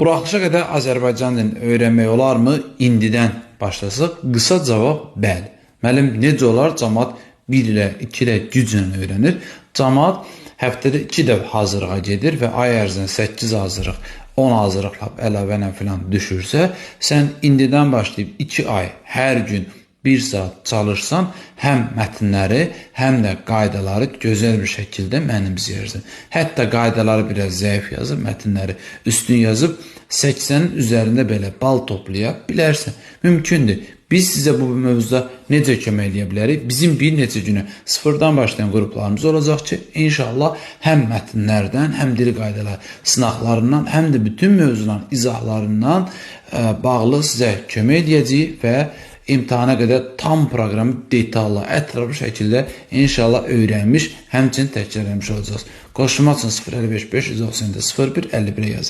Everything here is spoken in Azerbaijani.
Buraxılışa qədər Azərbaycan dilini öyrənmək olarmı? İndidən başlasaq. Qısa cavab bəli. Müəllim, necə olar? Cəmaət 1 ilə 2 ilə güclə öyrənir. Cəmaət həftədə 2 dəfə hazırlığa gedir və ay ərzində 8 hazırlıq, 10 hazırlıqla əlavə ilə filan düşürsə, sən indidən başlayıb 2 ay hər gün 1 saat çalışsan, həm mətnləri, həm də qaydaları gözəl bir şəkildə mənimsəyirsən. Hətta qaydaları biraz zəif yazıb, mətnləri üstün yazıb, 80-in üzərində belə bal toplaya bilərsən. Mümkündür. Biz sizə bu mövzuda necə kömək edə bilərik? Bizim bir neçə günə sıfırdan başlayan qruplarımız olacaq ki, inşallah həm mətnlərdən, həm dil qaydaları sınaqlarından, həm də bütün mövzuların izahlarından bağlı sizə kömək edəcəyik və imtahana qədər tam proqramı detallı, ətraflı şəkildə inşallah öyrənmiş, həmçinin təkrarlamış olacağız. Qoşulmaq üçün 055 597 01 51 yazın.